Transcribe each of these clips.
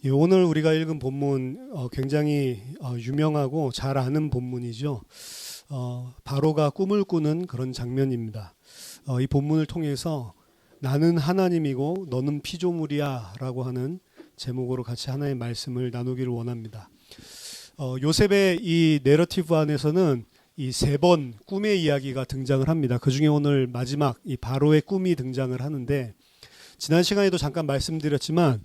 예, 오늘 우리가 읽은 본문 굉장히 유명하고 잘 아는 본문이죠. 바로가 꿈을 꾸는 그런 장면입니다. 이 본문을 통해서 나는 하나님이고 너는 피조물이야 라고 하는 제목으로 같이 하나의 말씀을 나누기를 원합니다. 요셉의 이 내러티브 안에서는 이 세 번 꿈의 이야기가 등장을 합니다. 그 중에 오늘 마지막 이 바로의 꿈이 등장을 하는데, 지난 시간에도 잠깐 말씀드렸지만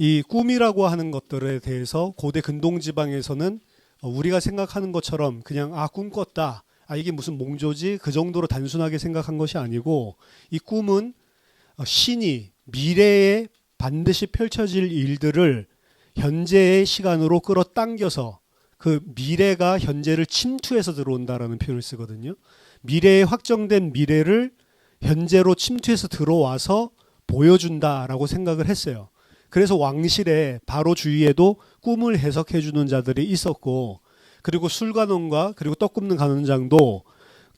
이 꿈이라고 하는 것들에 대해서 고대 근동지방에서는 우리가 생각하는 것처럼 그냥 꿈 꿨다, 이게 무슨 몽조지, 그 정도로 단순하게 생각한 것이 아니고, 이 꿈은 신이 미래에 반드시 펼쳐질 일들을 현재의 시간으로 끌어당겨서 그 미래가 현재를 침투해서 들어온다라는 표현을 쓰거든요. 미래에 확정된 미래를 현재로 침투해서 들어와서 보여준다라고 생각을 했어요. 그래서 왕실에 바로 주위에도 꿈을 해석해 주는 자들이 있었고, 그리고 술관원과 그리고 떡 굽는 간원장도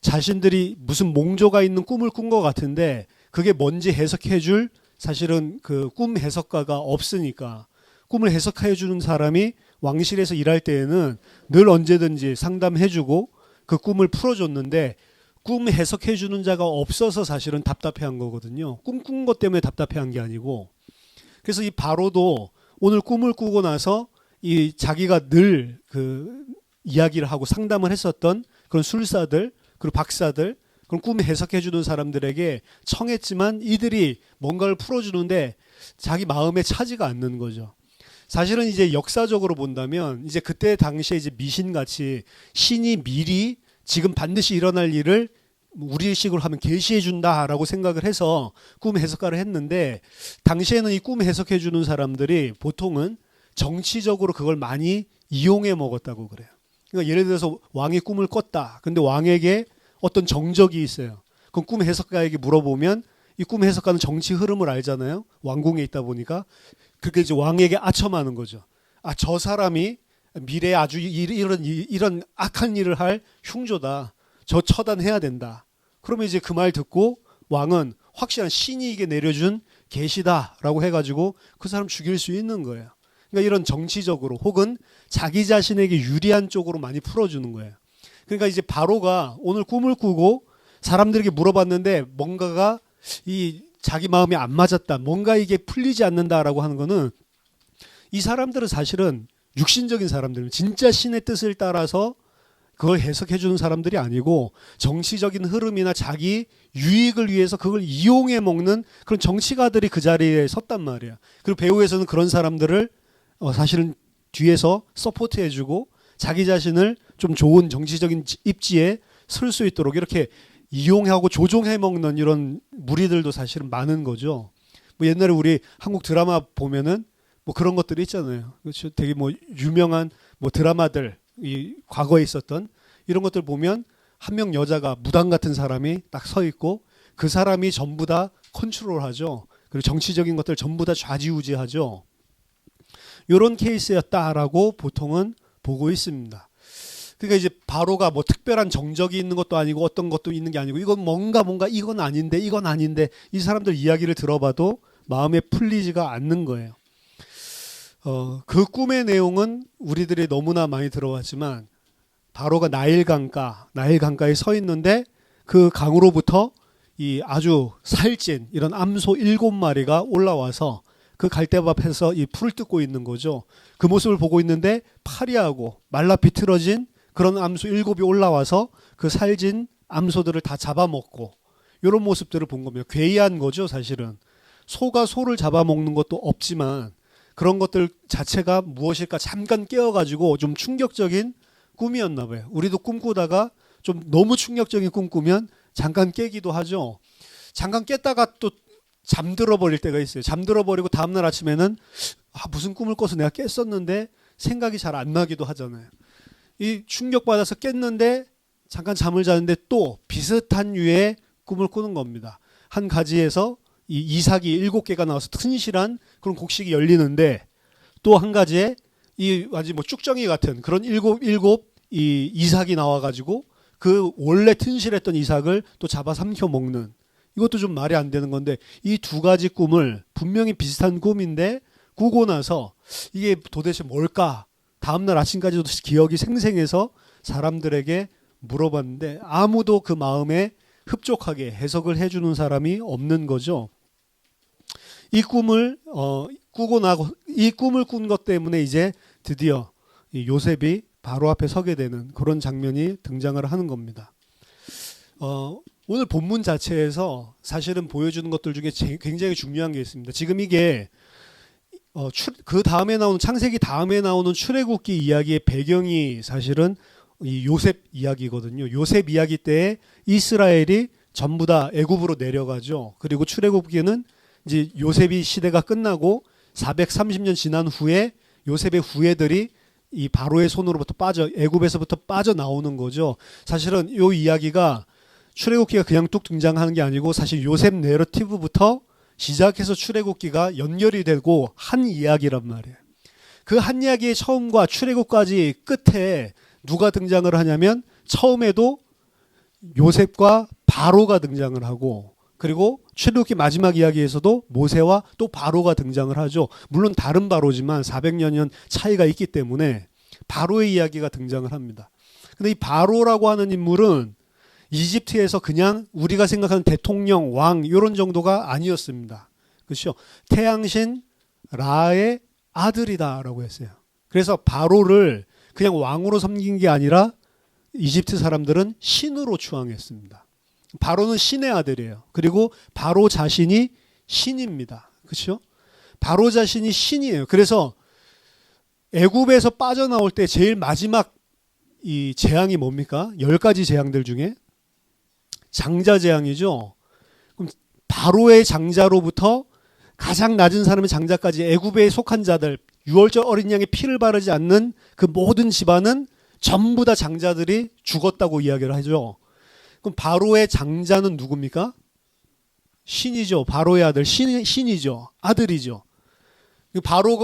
자신들이 무슨 몽조가 있는 꿈을 꾼 것 같은데 그게 뭔지 해석해 줄 사실은 그 꿈 해석가가 없으니까, 꿈을 해석해 주는 사람이 왕실에서 일할 때에는 늘 언제든지 상담해 주고 그 꿈을 풀어줬는데, 꿈 해석해 주는 자가 없어서 사실은 답답해한 거거든요. 꿈 꾼 것 때문에 답답해한 게 아니고. 그래서 이 바로도 오늘 꿈을 꾸고 나서 이 자기가 늘 그 이야기를 하고 상담을 했었던 그런 술사들, 그리고 박사들, 그런 꿈 해석해 주는 사람들에게 청했지만 이들이 뭔가를 풀어주는데 자기 마음에 차지가 않는 거죠. 사실은 이제 역사적으로 본다면 이제 그때 당시에 이제 미신같이 신이 미리 지금 반드시 일어날 일을 우리식으로 하면 계시해 준다라고 생각을 해서 꿈 해석가를 했는데, 당시에는 이 꿈 해석해 주는 사람들이 보통은 정치적으로 그걸 많이 이용해 먹었다고 그래요. 그러니까 예를 들어서 왕이 꿈을 꿨다. 근데 왕에게 어떤 정적이 있어요. 그럼 꿈 해석가에게 물어보면 이 꿈 해석가는 정치 흐름을 알잖아요. 왕궁에 있다 보니까. 그게 이제 왕에게 아첨하는 거죠. 저 사람이 미래에 아주 이런 악한 일을 할 흉조다. 저 처단해야 된다. 그러면 이제 그 말 듣고 왕은 확실한 신이 이게 내려준 계시다라고 해가지고 그 사람 죽일 수 있는 거예요. 그러니까 이런 정치적으로 혹은 자기 자신에게 유리한 쪽으로 많이 풀어주는 거예요. 그러니까 이제 바로가 오늘 꿈을 꾸고 사람들에게 물어봤는데 뭔가가 이 자기 마음에 안 맞았다, 뭔가 이게 풀리지 않는다라고 하는 거는, 이 사람들은 사실은 육신적인 사람들, 진짜 신의 뜻을 따라서 그걸 해석해 주는 사람들이 아니고 정치적인 흐름이나 자기 유익을 위해서 그걸 이용해 먹는 그런 정치가들이 그 자리에 섰단 말이야. 그리고 배후에서는 그런 사람들을 사실은 뒤에서 서포트해 주고 자기 자신을 좀 좋은 정치적인 입지에 설 수 있도록 이렇게 이용하고 조종해 먹는 이런 무리들도 사실은 많은 거죠. 뭐 옛날에 우리 한국 드라마 보면은 뭐 그런 것들이 있잖아요. 그렇죠? 되게 뭐 유명한 뭐 드라마들, 이 과거에 있었던 이런 것들 보면 한 명 여자가 무당 같은 사람이 딱 서 있고 그 사람이 전부 다 컨트롤하죠. 그리고 정치적인 것들 전부 다 좌지우지하죠. 이런 케이스였다라고 보통은 보고 있습니다. 그러니까 이제 바로가 뭐 특별한 정적이 있는 것도 아니고 어떤 것도 있는 게 아니고 이건 뭔가 이건 아닌데 이 사람들 이야기를 들어봐도 마음에 풀리지가 않는 거예요. 그 꿈의 내용은 우리들이 너무나 많이 들어왔지만, 바로가 나일 강가에 서 있는데 그 강으로부터 이 아주 살찐 이런 암소 7마리가 올라와서 그 갈대밭에서 이 풀을 뜯고 있는 거죠. 그 모습을 보고 있는데 파리하고 말라 비틀어진 그런 암소 7이 올라와서 그 살진 암소들을 다 잡아먹고, 이런 모습들을 본 겁니다. 괴이한 거죠, 사실은. 소가 소를 잡아먹는 것도 없지만 그런 것들 자체가 무엇일까 잠깐 깨어가지고 좀 충격적인 꿈이었나 봐요. 우리도 꿈꾸다가 좀 너무 충격적인 꿈 꾸면 잠깐 깨기도 하죠. 잠깐 깼다가 또 잠들어 버릴 때가 있어요. 잠들어 버리고 다음날 아침에는 무슨 꿈을 꿔서 내가 깼었는데 생각이 잘 안 나기도 하잖아요. 이 충격받아서 깼는데 잠깐 잠을 자는데 또 비슷한 류의 꿈을 꾸는 겁니다. 한 가지에서 이 이삭이 7개가 나와서 튼실한 그런 곡식이 열리는데, 또 한 가지에 이 아주 뭐 쭉정이 같은 그런 일곱 이 이삭이 나와가지고 그 원래 튼실했던 이삭을 또 잡아 삼켜 먹는, 이것도 좀 말이 안 되는 건데, 이 두 가지 꿈을 분명히 비슷한 꿈인데 꾸고 나서 이게 도대체 뭘까? 다음날 아침까지도 기억이 생생해서 사람들에게 물어봤는데 아무도 그 마음에 흡족하게 해석을 해주는 사람이 없는 거죠. 이 꿈을 꾸고 나고 이 꿈을 꾼 것 때문에 이제 드디어 이 요셉이 바로 앞에 서게 되는 그런 장면이 등장을 하는 겁니다. 오늘 본문 자체에서 사실은 보여주는 것들 중에 굉장히 중요한 게 있습니다. 지금 이게 그 다음에 나오는 창세기 다음에 나오는 출애굽기 이야기의 배경이 사실은 이 요셉 이야기거든요. 요셉 이야기 때에 이스라엘이 전부 다 애굽으로 내려가죠. 그리고 출애굽기는 이제 요셉이 시대가 끝나고 430년 지난 후에 요셉의 후예들이 이 바로의 손으로부터 애굽에서부터 빠져나오는 거죠. 사실은 이 이야기가 출애굽기가 그냥 뚝 등장하는 게 아니고 사실 요셉 내러티브부터 시작해서 출애굽기가 연결이 되고 한 이야기란 말이에요. 그 한 이야기의 처음과 출애굽까지 끝에 누가 등장을 하냐면 처음에도 요셉과 바로가 등장을 하고 그리고 출애굽기 마지막 이야기에서도 모세와 또 바로가 등장을 하죠. 물론 다른 바로지만 400년 차이가 있기 때문에 바로의 이야기가 등장을 합니다. 근데 이 바로라고 하는 인물은 이집트에서 그냥 우리가 생각하는 대통령, 왕 이런 정도가 아니었습니다. 그렇죠? 태양신 라의 아들이다라고 했어요. 그래서 바로를 그냥 왕으로 섬긴 게 아니라 이집트 사람들은 신으로 추앙했습니다. 바로는 신의 아들이에요. 그리고 바로 자신이 신입니다. 그렇죠? 바로 자신이 신이에요. 그래서 애굽에서 빠져나올 때 제일 마지막 이 재앙이 뭡니까? 10가지 재앙들 중에 장자 재앙이죠. 그럼 바로의 장자로부터 가장 낮은 사람의 장자까지 애굽에 속한 자들 6월절 어린 양의 피를 바르지 않는 그 모든 집안은 전부 다 장자들이 죽었다고 이야기를 하죠. 그럼 바로의 장자는 누굽니까? 신이죠. 바로의 아들 신이죠. 아들이죠.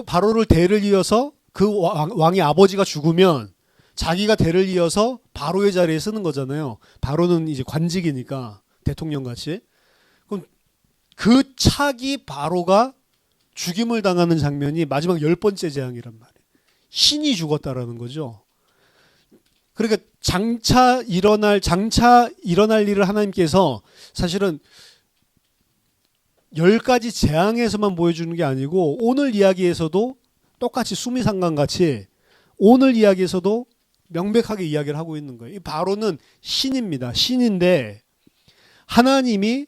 바로를 대를 이어서 그 왕의 아버지가 죽으면 자기가 대를 이어서 바로의 자리에 쓰는 거잖아요. 바로는 이제 관직이니까 대통령 같이. 그럼 그 차기 바로가 죽임을 당하는 장면이 마지막 10번째 재앙이란 말이에요. 신이 죽었다라는 거죠. 그러니까 장차 일어날 일을 하나님께서 사실은 10가지 재앙에서만 보여주는 게 아니고 오늘 이야기에서도 똑같이 수미상관같이 오늘 이야기에서도 명백하게 이야기를 하고 있는 거예요. 이 바로는 신입니다. 신인데 하나님이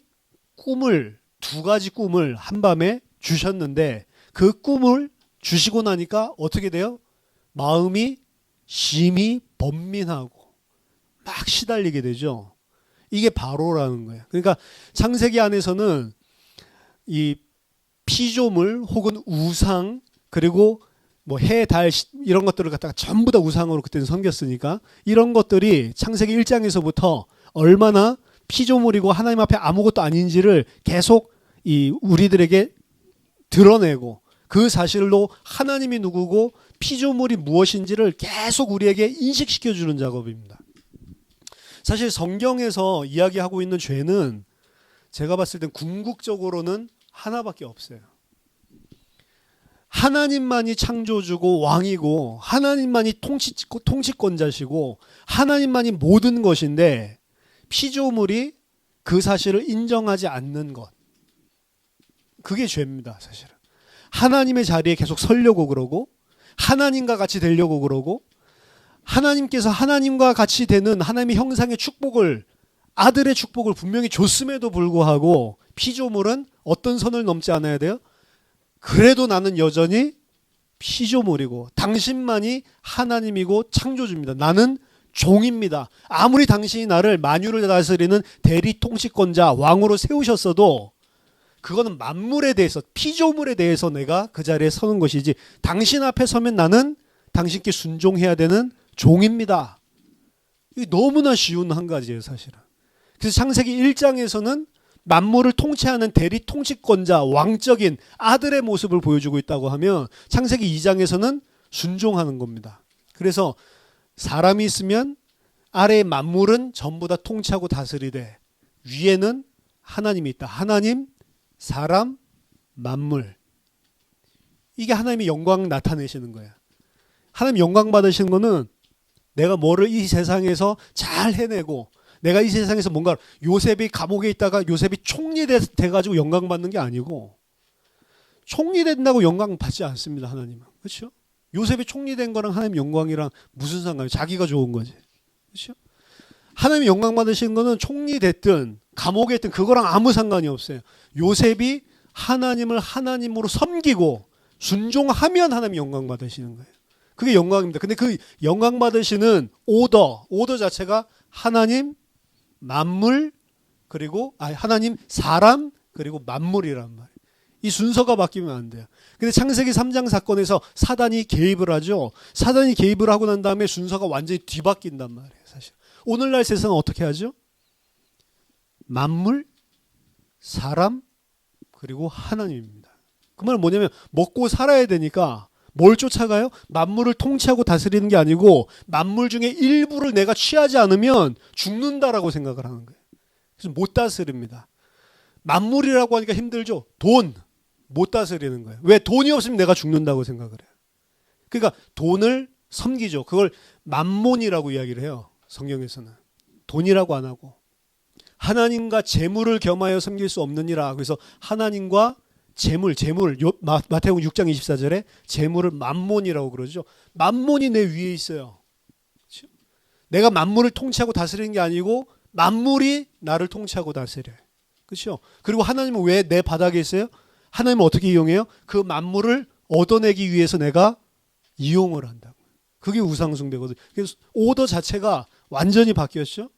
두 가지 꿈을 한밤에 주셨는데 그 꿈을 주시고 나니까 어떻게 돼요? 마음이 심히 번민하고 막 시달리게 되죠. 이게 바로라는 거예요. 그러니까 창세기 안에서는 이 피조물 혹은 우상 그리고 뭐 해, 달 이런 것들을 갖다가 전부 다 우상으로 그때는 섬겼으니까 이런 것들이 창세기 1장에서부터 얼마나 피조물이고 하나님 앞에 아무것도 아닌지를 계속 우리들에게 드러내고 그 사실로 하나님이 누구고 피조물이 무엇인지를 계속 우리에게 인식시켜주는 작업입니다. 사실 성경에서 이야기하고 있는 죄는 제가 봤을 땐 궁극적으로는 하나밖에 없어요. 하나님만이 창조주고 왕이고 하나님만이 통치권자시고 하나님만이 모든 것인데 피조물이 그 사실을 인정하지 않는 것. 그게 죄입니다. 사실은. 하나님의 자리에 계속 서려고 그러고 하나님과 같이 되려고 그러고 하나님께서 하나님과 같이 되는 하나님의 형상의 축복을 아들의 축복을 분명히 줬음에도 불구하고 피조물은 어떤 선을 넘지 않아야 돼요? 그래도 나는 여전히 피조물이고 당신만이 하나님이고 창조주입니다. 나는 종입니다. 아무리 당신이 나를 만유를 다스리는 대리 통치권자 왕으로 세우셨어도 그거는 만물에 대해서 피조물에 대해서 내가 그 자리에 서는 것이지 당신 앞에 서면 나는 당신께 순종해야 되는 종입니다. 이게 너무나 쉬운 한 가지예요. 사실은. 그래서 창세기 1장에서는 만물을 통치하는 대리 통치권자 왕적인 아들의 모습을 보여주고 있다고 하면 창세기 2장에서는 순종하는 겁니다. 그래서 사람이 있으면 아래의 만물은 전부 다 통치하고 다스리되 위에는 하나님이 있다. 하나님, 사람, 만물. 이게 하나님의 영광 나타내시는 거야. 하나님 영광 받으시는 거는 내가 뭐를 이 세상에서 잘 해내고 내가 이 세상에서 뭔가 요셉이 감옥에 있다가 요셉이 총리 돼가지고 영광 받는 게 아니고 총리 된다고 영광 받지 않습니다. 하나님은. 그렇죠? 요셉이 총리 된 거랑 하나님 영광이랑 무슨 상관이에요? 자기가 좋은 거지. 그렇죠? 하나님 영광 받으시는 거는 총리 됐든 감옥에 있든 그거랑 아무 상관이 없어요. 요셉이 하나님을 하나님으로 섬기고 순종하면 하나님 영광 받으시는 거예요. 그게 영광입니다. 근데 그 영광 받으시는 오더 자체가 하나님, 만물, 그리고 하나님, 사람, 그리고 만물이란 말이에요. 이 순서가 바뀌면 안 돼요. 근데 창세기 3장 사건에서 사단이 개입을 하죠. 사단이 개입을 하고 난 다음에 순서가 완전히 뒤바뀐단 말이에요. 사실 오늘날 세상은 어떻게 하죠? 만물, 사람, 그리고 하나님입니다. 그 말은 뭐냐면 먹고 살아야 되니까 뭘 쫓아가요? 만물을 통치하고 다스리는 게 아니고 만물 중에 일부를 내가 취하지 않으면 죽는다라고 생각을 하는 거예요. 그래서 못 다스립니다. 만물이라고 하니까 힘들죠. 돈 못 다스리는 거예요. 왜? 돈이 없으면 내가 죽는다고 생각을 해요. 그러니까 돈을 섬기죠. 그걸 만몬이라고 이야기를 해요. 성경에서는. 돈이라고 안 하고. 하나님과 재물을 겸하여 섬길 수 없느니라. 그래서 하나님과 재물 마태복음 6장 24절에 재물을 만몬이라고 그러죠. 만몬이 내 위에 있어요. 그렇죠? 내가 만물을 통치하고 다스리는 게 아니고 만물이 나를 통치하고 다스려요. 그렇죠? 그리고 하나님은 왜 내 바닥에 있어요? 하나님은 어떻게 이용해요? 그 만물을 얻어내기 위해서 내가 이용을 한다고. 그게 우상숭배거든요. 그래서 오더 자체가 완전히 바뀌었죠.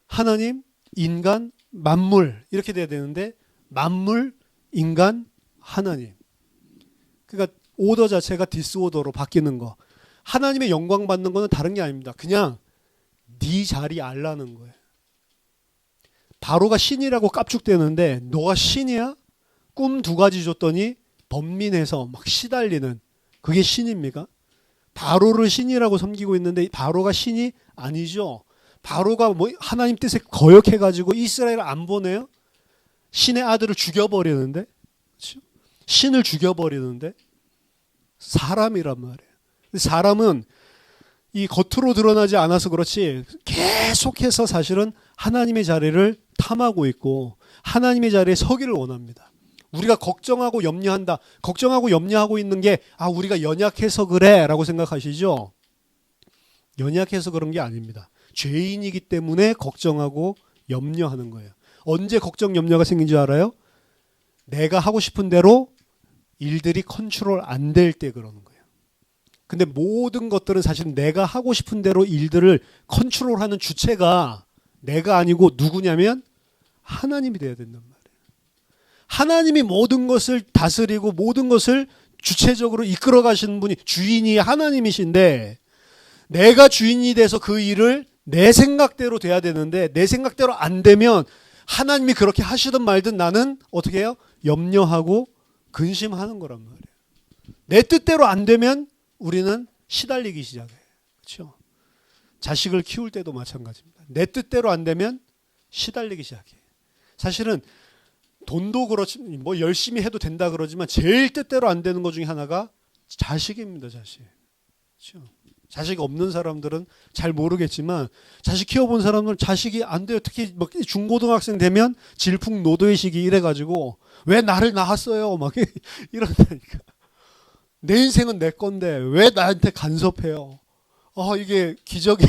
하나님, 인간, 만물 이렇게 돼야 되는데 만물, 인간, 하나님. 그러니까 오더 자체가 디스오더로 바뀌는 거. 하나님의 영광 받는 거는 다른 게 아닙니다. 그냥 네 자리 알라는 거예요. 바로가 신이라고 깝죽대는데 너가 신이야? 꿈 2가지 줬더니 번민해서 막 시달리는 그게 신입니까? 바로를 신이라고 섬기고 있는데 바로가 신이 아니죠. 바로가 뭐 하나님 뜻에 거역해가지고 이스라엘을 안 보내요? 신의 아들을 죽여버리는데, 그렇죠? 신을 죽여버리는데 사람이란 말이에요. 사람은 이 겉으로 드러나지 않아서 그렇지 계속해서 사실은 하나님의 자리를 탐하고 있고 하나님의 자리에 서기를 원합니다. 우리가 걱정하고 염려한다. 걱정하고 염려하고 있는 게 우리가 연약해서 그래 라고 생각하시죠? 연약해서 그런 게 아닙니다. 죄인이기 때문에 걱정하고 염려하는 거예요. 언제 걱정 염려가 생긴 줄 알아요? 내가 하고 싶은 대로 일들이 컨트롤 안 될 때 그러는 거예요. 근데 모든 것들은 사실 내가 하고 싶은 대로 일들을 컨트롤하는 주체가 내가 아니고 누구냐면 하나님이 돼야 된단 말이에요. 하나님이 모든 것을 다스리고 모든 것을 주체적으로 이끌어 가시는 분이 주인이 하나님이신데 내가 주인이 돼서 그 일을 내 생각대로 돼야 되는데 내 생각대로 안 되면 하나님이 그렇게 하시든 말든 나는 어떻게 해요? 염려하고 근심하는 거란 말이에요. 내 뜻대로 안 되면 우리는 시달리기 시작해요. 그렇죠? 자식을 키울 때도 마찬가지입니다. 내 뜻대로 안 되면 시달리기 시작해요. 사실은 돈도 그렇지 뭐 열심히 해도 된다 그러지만 제일 뜻대로 안 되는 것 중에 하나가 자식입니다. 자식. 그렇죠? 자식 없는 사람들은 잘 모르겠지만 자식 키워본 사람들은 자식이 안 돼요. 특히 뭐 중고등학생 되면 질풍노도의식이 이래가지고 왜 나를 낳았어요? 막 이런다니까. 내 인생은 내 건데 왜 나한테 간섭해요? 이게 기저귀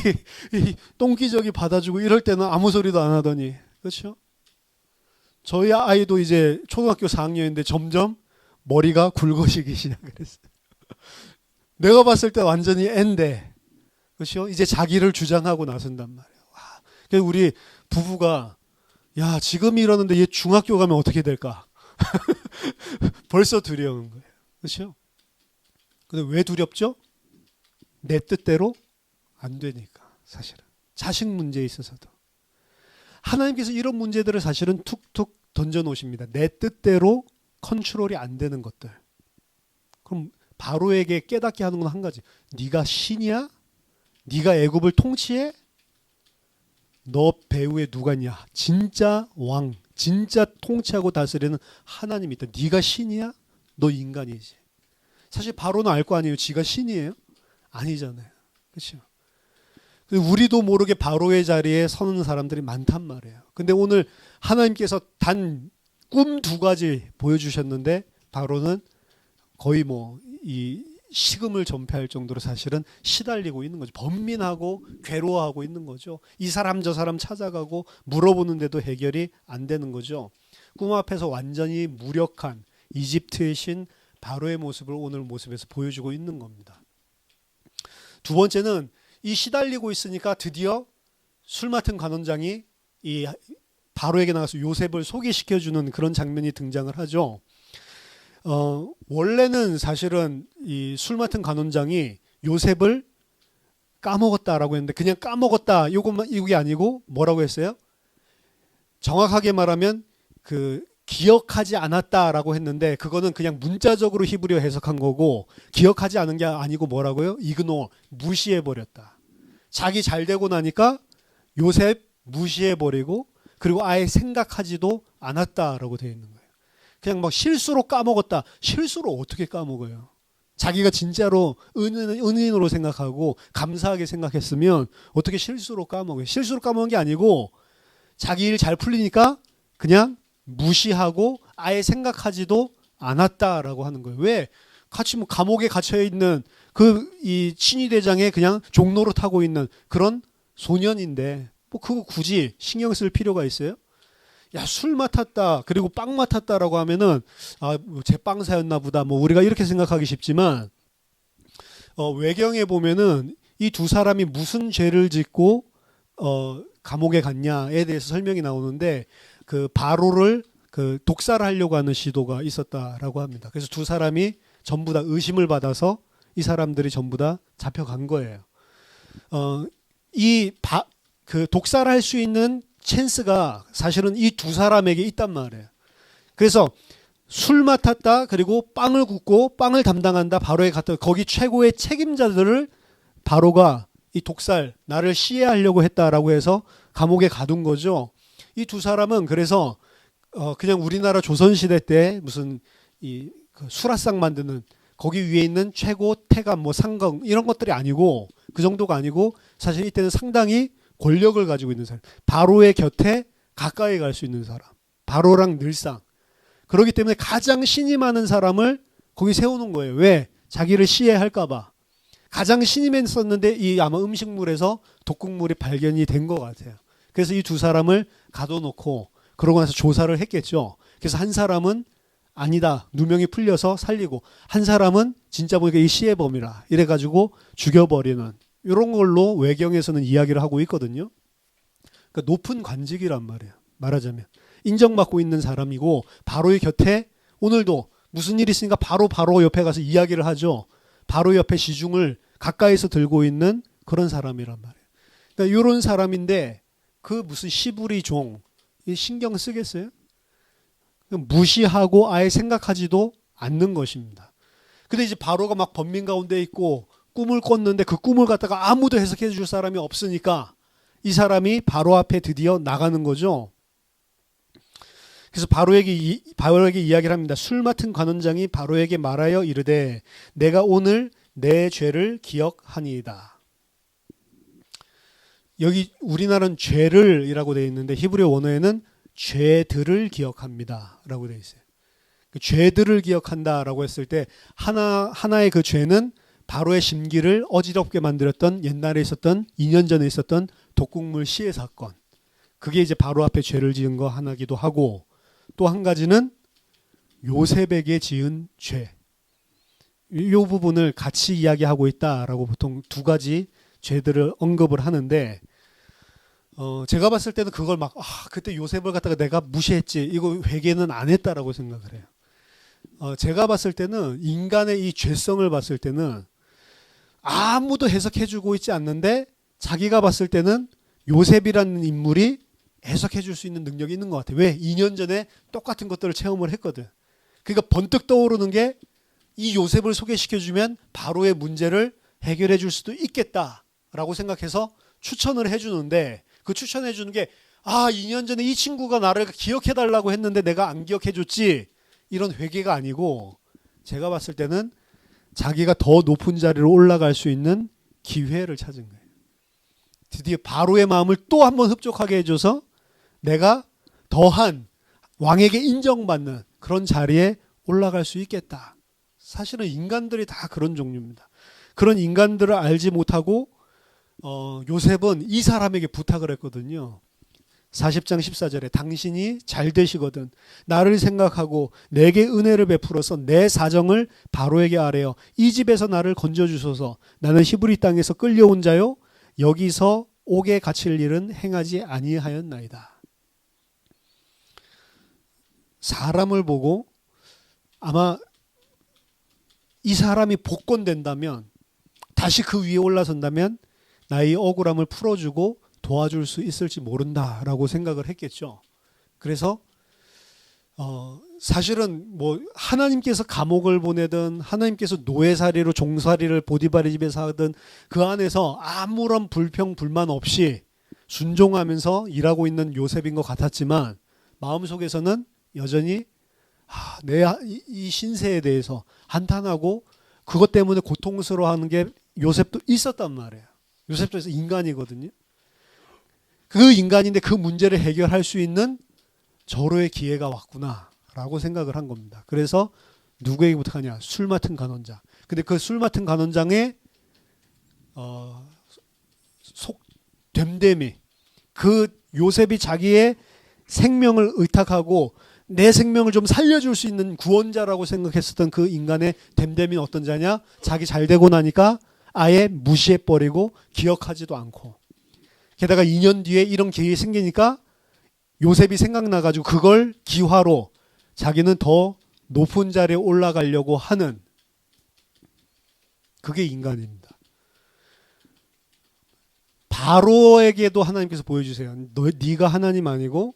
똥기저귀 받아주고 이럴 때는 아무 소리도 안 하더니 그렇죠? 저희 아이도 이제 초등학교 4학년인데 점점 머리가 굵어지기 시작을 했어요. 내가 봤을 때 완전히 앤데, 그렇죠? 이제 자기를 주장하고 나선단 말이에요. 그래서 우리 부부가 야 지금 이러는데 얘 중학교 가면 어떻게 될까? 벌써 두려운 거예요. 그렇죠? 근데 왜 두렵죠? 내 뜻대로 안 되니까 사실은 자식 문제에 있어서도. 하나님께서 이런 문제들을 사실은 툭툭 던져놓으십니다. 내 뜻대로 컨트롤이 안 되는 것들. 그럼 바로에게 깨닫게 하는 건 한 가지. 네가 신이야? 네가 애굽을 통치해? 너 배후에 누가 있냐? 진짜 왕, 진짜 통치하고 다스리는 하나님이 있다. 네가 신이야? 너 인간이지. 사실 바로는 알 거 아니에요. 지가 신이에요? 아니잖아요. 그렇죠? 우리도 모르게 바로의 자리에 서는 사람들이 많단 말이에요. 근데 오늘 하나님께서 단 꿈 2가지 보여주셨는데 바로는 거의 뭐 이 식음을 전폐할 정도로 사실은 시달리고 있는 거죠. 번민하고 괴로워하고 있는 거죠. 이 사람 저 사람 찾아가고 물어보는데도 해결이 안 되는 거죠. 꿈 앞에서 완전히 무력한 이집트의 신 바로의 모습을 오늘 모습에서 보여주고 있는 겁니다. 2번째는 이 시달리고 있으니까 드디어 술 맡은 관원장이 이 바로에게 나가서 요셉을 소개시켜주는 그런 장면이 등장을 하죠. 원래는 사실은 이 술 맡은 관원장이 요셉을 까먹었다라고 했는데 그냥 까먹었다 이게 아니고 뭐라고 했어요? 정확하게 말하면 그 기억하지 않았다라고 했는데 그거는 그냥 문자적으로 히브리어 해석한 거고 기억하지 않은 게 아니고 뭐라고요? 이그노 무시해버렸다. 자기 잘 되고 나니까 요셉 무시해버리고 그리고 아예 생각하지도 않았다라고 되어 있는 거예요. 그냥 막 실수로 까먹었다. 실수로 어떻게 까먹어요? 자기가 진짜로 은인으로 생각하고 감사하게 생각했으면 어떻게 실수로 까먹어요? 실수로 까먹은 게 아니고 자기 일 잘 풀리니까 그냥 무시하고 아예 생각하지도 않았다라고 하는 거예요. 왜? 같이 뭐 감옥에 갇혀 있는 이 친위대장에 그냥 종로로 타고 있는 그런 소년인데 뭐 그거 굳이 신경 쓸 필요가 있어요? 야, 술 맡았다 그리고 빵 맡았다라고 하면은 뭐 제 빵사였나 보다 뭐 우리가 이렇게 생각하기 쉽지만 외경에 보면은 이 2사람이 무슨 죄를 짓고 감옥에 갔냐에 대해서 설명이 나오는데 그 바로를 그 독살하려고 하는 시도가 있었다라고 합니다. 그래서 2사람이 전부 다 의심을 받아서 이 사람들이 전부 다 잡혀간 거예요. 그 독살할 수 있는 찬스가 사실은 이 2사람에게 있단 말이에요. 그래서 술 맡았다 그리고 빵을 굽고 빵을 담당한다 바로에 갔다 거기 최고의 책임자들을 바로가 이 독살 나를 시해하려고 했다라고 해서 감옥에 가둔 거죠. 이 2사람은 그래서 그냥 우리나라 조선시대 때 무슨 그 수라상 만드는 거기 위에 있는 최고 태감 뭐 상검 이런 것들이 아니고 그 정도가 아니고 사실 이때는 상당히 권력을 가지고 있는 사람, 바로의 곁에 가까이 갈 수 있는 사람, 바로랑 늘상 그렇기 때문에 가장 신이 많은 사람을 거기 세우는 거예요. 왜? 자기를 시해할까봐. 가장 신이 많았었는데 이 아마 음식물에서 독극물이 발견이 된 것 같아요. 그래서 이 2사람을 가둬놓고 그러고 나서 조사를 했겠죠. 그래서 한 사람은 아니다 누명이 풀려서 살리고 한 사람은 진짜 보니까 이 시해범이라 이래가지고 죽여버리는 이런 걸로 외경에서는 이야기를 하고 있거든요. 그러니까 높은 관직이란 말이에요. 말하자면 인정받고 있는 사람이고 바로의 곁에 오늘도 무슨 일이 있으니까 바로 옆에 가서 이야기를 하죠. 바로 옆에 시중을 가까이서 들고 있는 그런 사람이란 말이에요. 그러니까 이런 사람인데 그 무슨 시부리 종 신경 쓰겠어요? 무시하고 아예 생각하지도 않는 것입니다. 근데 이제 바로가 막 번민 가운데 있고 꿈을 꿨는데 그 꿈을 갖다가 아무도 해석해 줄 사람이 없으니까 이 사람이 바로 앞에 드디어 나가는 거죠. 그래서 바로에게 이야기를 합니다. 술 맡은 관원장이 바로에게 말하여 이르되 내가 오늘 내 죄를 기억하니이다. 여기 우리나라는 죄를이라고 되어 있는데 히브리어 원어에는 죄들을 기억합니다 라고 되어 있어요. 그 죄들을 기억한다라고 했을 때 하나의 그 죄는 바로의 심기를 어지럽게 만들었던 옛날에 있었던 2년 전에 있었던 독극물 시해 사건. 그게 이제 바로 앞에 죄를 지은 거 하나기도 하고 또 한 가지는 요셉에게 지은 죄. 이 부분을 같이 이야기하고 있다라고 보통 2가지 죄들을 언급을 하는데 제가 봤을 때는 그걸 막 그때 요셉을 갖다가 내가 무시했지 이거 회개는 안 했다라고 생각을 해요. 제가 봤을 때는 인간의 이 죄성을 봤을 때는 아무도 해석해주고 있지 않는데 자기가 봤을 때는 요셉이라는 인물이 해석해줄 수 있는 능력이 있는 것 같아요. 왜? 2년 전에 똑같은 것들을 체험을 했거든. 그러니까 번뜩 떠오르는 게 이 요셉을 소개시켜주면 바로의 문제를 해결해 줄 수도 있겠다라고 생각해서 추천을 해주는데 그 추천해주는 게 2년 전에 이 친구가 나를 기억해달라고 했는데 내가 안 기억해줬지 이런 회개가 아니고 제가 봤을 때는 자기가 더 높은 자리로 올라갈 수 있는 기회를 찾은 거예요. 드디어 바로의 마음을 또 한번 흡족하게 해줘서 내가 더한 왕에게 인정받는 그런 자리에 올라갈 수 있겠다. 사실은 인간들이 다 그런 종류입니다. 그런 인간들을 알지 못하고 요셉은 이 사람에게 부탁을 했거든요. 40장 14절에 당신이 잘 되시거든 나를 생각하고 내게 은혜를 베풀어서 내 사정을 바로에게 아뢰어 이 집에서 나를 건져주소서. 나는 히브리 땅에서 끌려온 자요 여기서 옥에 갇힐 일은 행하지 아니하였나이다. 사람을 보고 아마 이 사람이 복권된다면 다시 그 위에 올라선다면 나의 억울함을 풀어주고 도와줄 수 있을지 모른다라고 생각을 했겠죠. 그래서 사실은 뭐 하나님께서 감옥을 보내든 하나님께서 노예살이로 종살이를 보디바리 집에서 하든 그 안에서 아무런 불평 불만 없이 순종하면서 일하고 있는 요셉인 것 같았지만 마음속에서는 여전히 내 이 신세에 대해서 한탄하고 그것 때문에 고통스러워하는 게 요셉도 있었단 말이에요. 요셉도 인간이거든요. 그 인간인데 그 문제를 해결할 수 있는 절호의 기회가 왔구나라고 생각을 한 겁니다. 그래서 누구에게 부탁하냐? 술 맡은 간원장. 근데 그 술 맡은 간원장의 됨됨이 그 요셉이 자기의 생명을 의탁하고 내 생명을 좀 살려줄 수 있는 구원자라고 생각했었던 그 인간의 됨됨이는 어떤 자냐? 자기 잘 되고 나니까 아예 무시해버리고 기억하지도 않고 게다가 2년 뒤에 이런 계획이 생기니까 요셉이 생각나가지고 그걸 기화로 자기는 더 높은 자리에 올라가려고 하는 그게 인간입니다. 바로에게도 하나님께서 보여주세요. 네가 하나님 아니고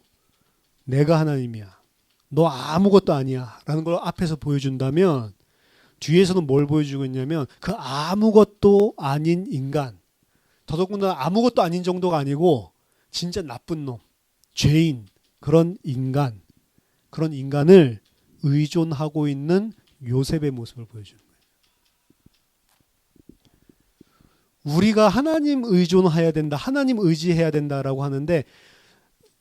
내가 하나님이야. 너 아무것도 아니야 라는 걸 앞에서 보여준다면 뒤에서는 뭘 보여주고 있냐면 그 아무것도 아닌 인간, 더더군다나 아무것도 아닌 정도가 아니고 진짜 나쁜 놈, 죄인, 그런 인간, 그런 인간을 의존하고 있는 요셉의 모습을 보여주는 거예요. 우리가 하나님 의존해야 된다, 하나님 의지해야 된다라고 하는데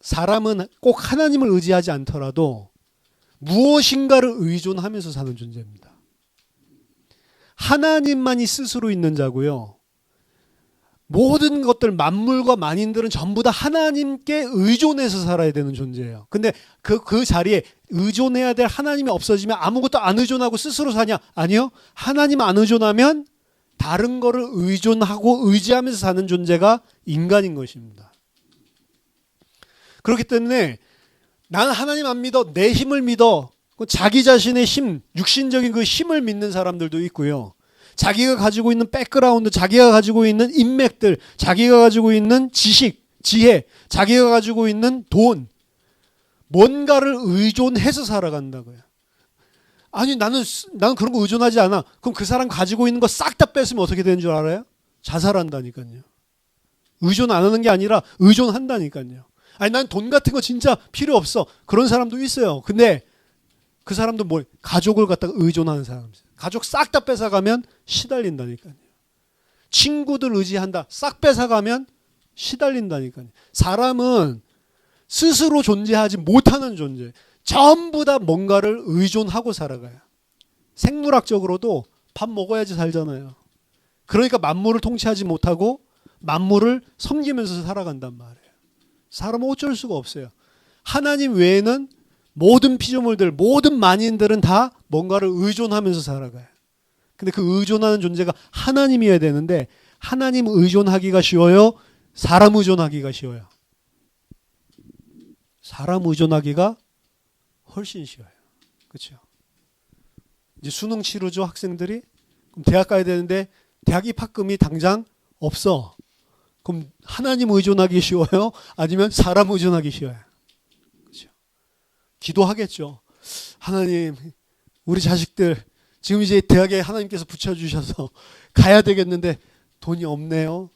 사람은 꼭 하나님을 의지하지 않더라도 무엇인가를 의존하면서 사는 존재입니다. 하나님만이 스스로 있는 자고요. 모든 것들, 만물과 만인들은 전부 다 하나님께 의존해서 살아야 되는 존재예요. 근데 그 자리에 의존해야 될 하나님이 없어지면 아무것도 안 의존하고 스스로 사냐? 아니요. 하나님 안 의존하면 다른 거를 의존하고 의지하면서 사는 존재가 인간인 것입니다. 그렇기 때문에 나는 하나님 안 믿어. 내 힘을 믿어. 자기 자신의 힘, 육신적인 그 힘을 믿는 사람들도 있고요. 자기가 가지고 있는 백그라운드, 자기가 가지고 있는 인맥들, 자기가 가지고 있는 지식, 지혜, 자기가 가지고 있는 돈, 뭔가를 의존해서 살아간다고요. 아니 나는 그런 거 의존하지 않아. 그럼 그 사람 가지고 있는 거 싹 다 뺐으면 어떻게 되는 줄 알아요? 자살한다니까요. 의존 안 하는 게 아니라 의존한다니까요. 아니 난 돈 같은 거 진짜 필요 없어. 그런 사람도 있어요. 근데 그 사람도 뭐 가족을 갖다가 의존하는 사람, 가족 싹 다 뺏어가면 시달린다니까요. 친구들 의지한다, 싹 뺏어가면 시달린다니까요. 사람은 스스로 존재하지 못하는 존재, 전부 다 뭔가를 의존하고 살아가요. 생물학적으로도 밥 먹어야지 살잖아요. 그러니까 만물을 통치하지 못하고 만물을 섬기면서 살아간단 말이에요. 사람은 어쩔 수가 없어요. 하나님 외에는 모든 피조물들, 모든 만인들은 다 뭔가를 의존하면서 살아가요. 근데 그 의존하는 존재가 하나님이어야 되는데 하나님 의존하기가 쉬워요? 사람 의존하기가 쉬워요? 사람 의존하기가 훨씬 쉬워요. 그렇죠? 이제 수능 치르죠, 학생들이. 그럼 대학 가야 되는데 대학 입학금이 당장 없어. 그럼 하나님 의존하기 쉬워요? 아니면 사람 의존하기 쉬워요? 그렇죠? 기도하겠죠. 하나님, 우리 자식들 지금 이제 대학에 하나님께서 붙여주셔서 가야 되겠는데 돈이 없네요.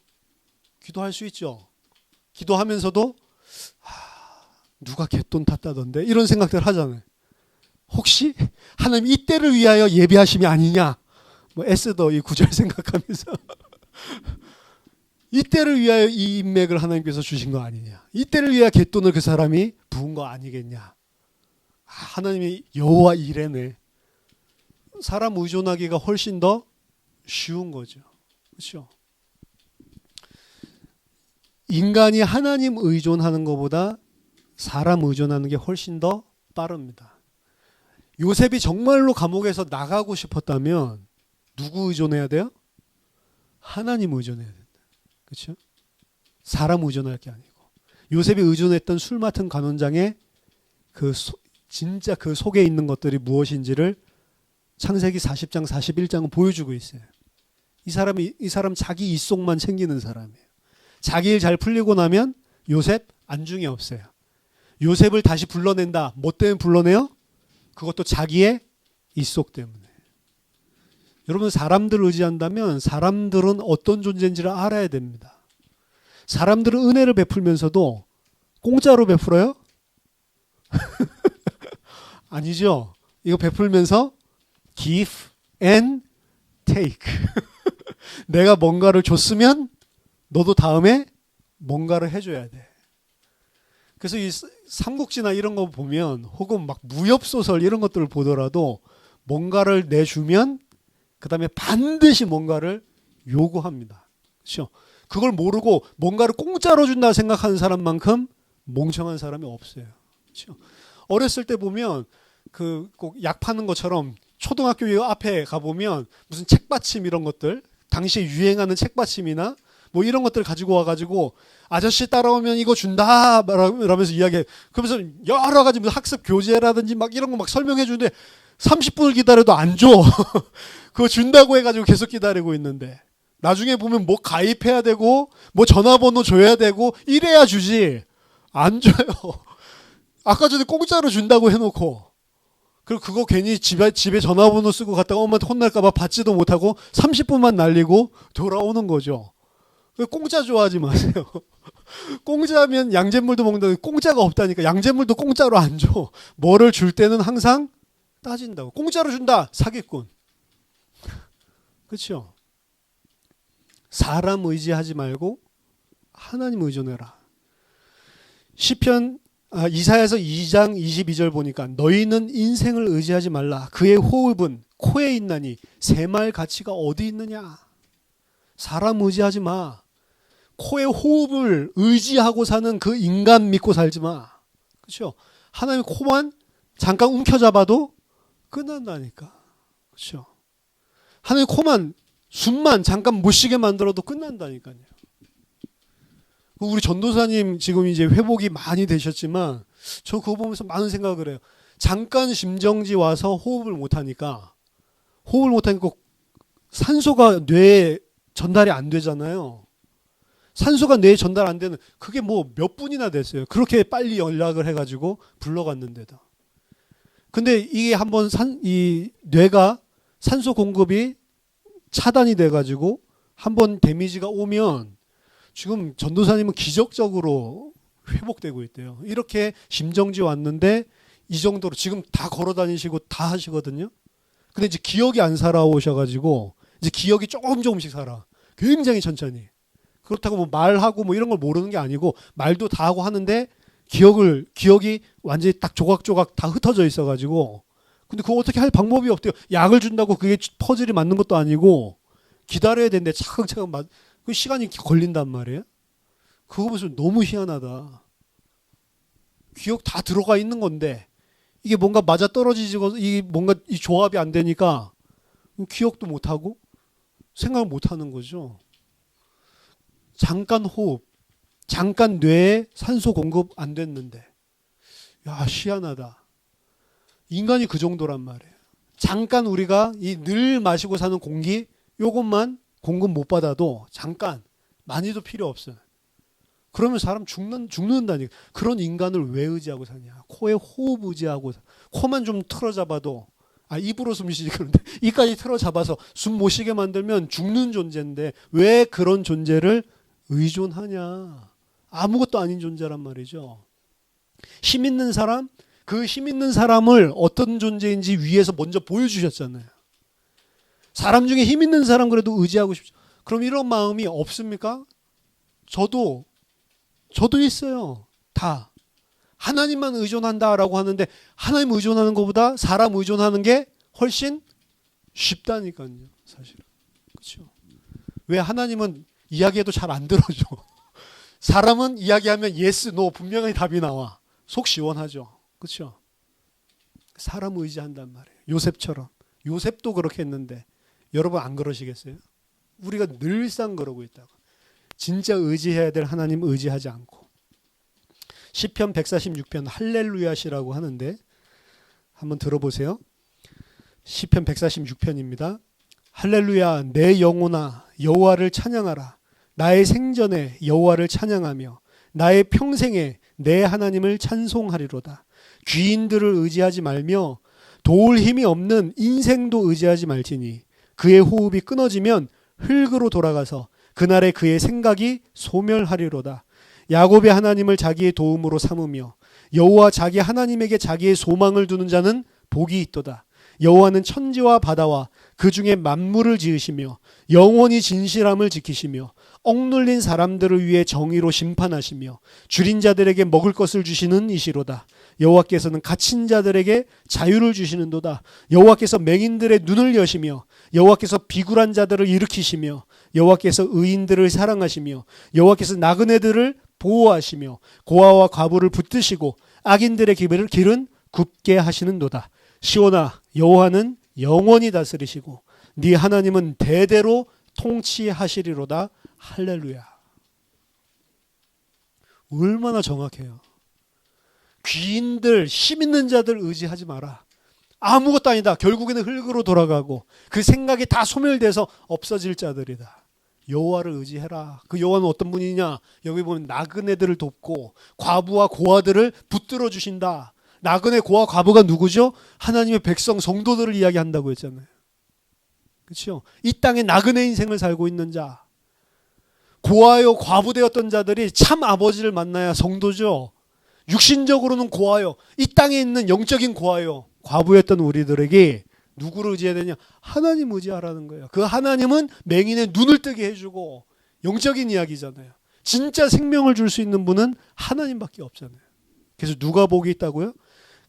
기도할 수 있죠. 기도하면서도 누가 갯돈 탔다던데 이런 생각들 하잖아요. 혹시 하나님 이때를 위하여 예비하심이 아니냐, 뭐 에스더 이 구절 생각하면서 이때를 위하여 이 인맥을 하나님께서 주신 거 아니냐. 이때를 위하여 갯돈을 그 사람이 부은 거 아니겠냐. 하나님이 여호와 이레네. 사람 의존하기가 훨씬 더 쉬운 거죠. 그렇죠? 인간이 하나님 의존하는 것보다 사람 의존하는 게 훨씬 더 빠릅니다. 요셉이 정말로 감옥에서 나가고 싶었다면 누구 의존해야 돼요? 하나님 의존해야 된다. 그렇죠? 사람 의존할 게 아니고. 요셉이 의존했던 술 맡은 간원장의 진짜 그 속에 있는 것들이 무엇인지를 창세기 40장 41장은 보여주고 있어요. 이 사람 자기 입속만 챙기는 사람이에요. 자기 일 잘 풀리고 나면 요셉 안중에 없어요. 요셉을 다시 불러낸다. 뭐 때문에 불러내요? 그것도 자기의 입속 때문에. 여러분 사람들을 의지한다면 사람들은 어떤 존재인지를 알아야 됩니다. 사람들은 은혜를 베풀면서도 공짜로 베풀어요? 아니죠. 이거 베풀면서 give and take. 내가 뭔가를 줬으면 너도 다음에 뭔가를 해줘야 돼. 그래서 이 삼국지나 이런 거 보면 혹은 막 무협소설 이런 것들을 보더라도 뭔가를 내주면 그 다음에 반드시 뭔가를 요구합니다. 그렇죠? 그걸 모르고 뭔가를 공짜로 준다 생각하는 사람만큼 멍청한 사람이 없어요. 그렇죠? 어렸을 때 보면 그 꼭 약 파는 것처럼 초등학교 앞에 가보면 무슨 책받침 이런 것들 당시에 유행하는 책받침이나 뭐 이런 것들 가지고 와가지고 아저씨 따라오면 이거 준다 라면서 이야기해. 그러면서 여러 가지 학습 교재라든지 막 이런 거 막 설명해 주는데 30분을 기다려도 안 줘. 그거 준다고 해가지고 계속 기다리고 있는데 나중에 보면 뭐 가입해야 되고 뭐 전화번호 줘야 되고 이래야 주지. 안 줘요. 아까 전에 공짜로 준다고 해놓고 그리고 그거 괜히 집에 전화번호 쓰고 갔다가 엄마한테 혼날까봐 받지도 못하고 30분만 날리고 돌아오는 거죠. 공짜 좋아하지 마세요. 공짜면 양잿물도 먹는다고 공짜가 없다니까. 양잿물도 공짜로 안 줘. 뭐를 줄 때는 항상 따진다고. 공짜로 준다. 사기꾼. 그렇죠? 사람 의지하지 말고 하나님 의존해라. 시편 이사야서 2장 22절 보니까 너희는 인생을 의지하지 말라. 그의 호흡은 코에 있나니 새말 가치가 어디 있느냐. 사람 의지하지 마. 코의 호흡을 의지하고 사는 그 인간 믿고 살지 마. 그렇죠? 하나님 코만 잠깐 움켜잡아도 끝난다니까. 그렇죠? 하나님 코만 숨만 잠깐 못 쉬게 만들어도 끝난다니까요. 우리 전도사님 지금 이제 회복이 많이 되셨지만 저 그거 보면서 많은 생각을 해요. 잠깐 심정지 와서 호흡을 못하니까 산소가 뇌에 전달이 안 되잖아요. 산소가 뇌에 전달 안 되는 그게 뭐 몇 분이나 됐어요. 그렇게 빨리 연락을 해가지고 불러갔는데도. 근데 이게 한번 이 뇌가 산소 공급이 차단이 돼가지고 한번 데미지가 오면 지금 전도사님은 기적적으로 회복되고 있대요. 이렇게 심정지 왔는데 이 정도로 지금 다 걸어 다니시고 다 하시거든요. 근데 이제 기억이 안 살아오셔가지고 이제 기억이 조금씩 살아. 굉장히 천천히. 그렇다고 뭐 말하고 뭐 이런 걸 모르는 게 아니고 말도 다 하고 하는데 기억이 완전히 딱 조각조각 다 흩어져 있어가지고 근데 그거 어떻게 할 방법이 없대요. 약을 준다고 그게 퍼즐이 맞는 것도 아니고 기다려야 되는데 차근차근 그 시간이 걸린단 말이에요. 그거 보면 너무 희한하다. 기억 다 들어가 있는 건데 이게 뭔가 맞아 떨어지고 이게 뭔가 이 조합이 안 되니까 기억도 못 하고 생각을 못 하는 거죠. 잠깐 호흡, 잠깐 뇌에 산소 공급 안 됐는데 야 희한하다. 인간이 그 정도란 말이에요. 잠깐 우리가 이 늘 마시고 사는 공기 요것만 공급 못 받아도 잠깐 많이도 필요 없어요. 그러면 사람 죽는다니까. 그런 인간을 왜 의지하고 사냐. 코에 호흡 의지하고 코만 좀 틀어잡아도 입으로 숨 쉬지 그런데 이까지 틀어잡아서 숨 못 쉬게 만들면 죽는 존재인데 왜 그런 존재를 의존하냐. 아무것도 아닌 존재란 말이죠. 힘 있는 사람, 그 힘 있는 사람을 어떤 존재인지 위에서 먼저 보여주셨잖아요. 사람 중에 힘 있는 사람 그래도 의지하고 싶죠. 그럼 이런 마음이 없습니까? 저도 있어요. 다. 하나님만 의존한다라고 하는데 하나님 의존하는 것보다 사람 의존하는 게 훨씬 쉽다니까요. 사실은. 그렇죠? 왜 하나님은 이야기해도 잘 안 들어줘. 사람은 이야기하면 예스, 노 분명히 답이 나와. 속 시원하죠. 그렇죠? 사람 의지한단 말이에요. 요셉처럼. 요셉도 그렇게 했는데 여러분 안 그러시겠어요? 우리가 늘상 그러고 있다고. 진짜 의지해야 될 하나님 의지하지 않고. 시편 146편 할렐루야시라고 하는데 한번 들어보세요. 시편 146편입니다. 할렐루야 내 영혼아 여호와를 찬양하라. 나의 생전에 여호와를 찬양하며 나의 평생에 내 하나님을 찬송하리로다. 귀인들을 의지하지 말며 도울 힘이 없는 인생도 의지하지 말지니 그의 호흡이 끊어지면 흙으로 돌아가서 그날에 그의 생각이 소멸하리로다. 야곱의 하나님을 자기의 도움으로 삼으며 여호와 자기 하나님에게 자기의 소망을 두는 자는 복이 있도다. 여호와는 천지와 바다와 그 중에 만물을 지으시며 영원히 진실함을 지키시며 억눌린 사람들을 위해 정의로 심판하시며 줄인 자들에게 먹을 것을 주시는 이시로다. 여호와께서는 갇힌 자들에게 자유를 주시는도다. 여호와께서 맹인들의 눈을 여시며 여호와께서 비굴한 자들을 일으키시며 여호와께서 의인들을 사랑하시며 여호와께서 나그네들을 보호하시며 고아와 과부를 붙드시고 악인들의 길은 굽게 하시는도다. 시온아 여호와는 영원히 다스리시고 네 하나님은 대대로 통치하시리로다. 할렐루야. 얼마나 정확해요. 귀인들, 힘 있는 자들 의지하지 마라. 아무것도 아니다. 결국에는 흙으로 돌아가고 그 생각이 다 소멸돼서 없어질 자들이다. 여호와를 의지해라. 그 여호와는 어떤 분이냐? 여기 보면 나그네들을 돕고 과부와 고아들을 붙들어 주신다. 나그네 고아 과부가 누구죠? 하나님의 백성 성도들을 이야기한다고 했잖아요. 그렇죠? 이 땅에 나그네 인생을 살고 있는 자, 고아요 과부 되었던 자들이 참 아버지를 만나야 성도죠. 육신적으로는 고아요. 이 땅에 있는 영적인 고아요. 과부였던 우리들에게 누구를 의지해야 되냐? 하나님 의지하라는 거예요. 그 하나님은 맹인의 눈을 뜨게 해주고 영적인 이야기잖아요. 진짜 생명을 줄 수 있는 분은 하나님밖에 없잖아요. 그래서 누가 복이 있다고요?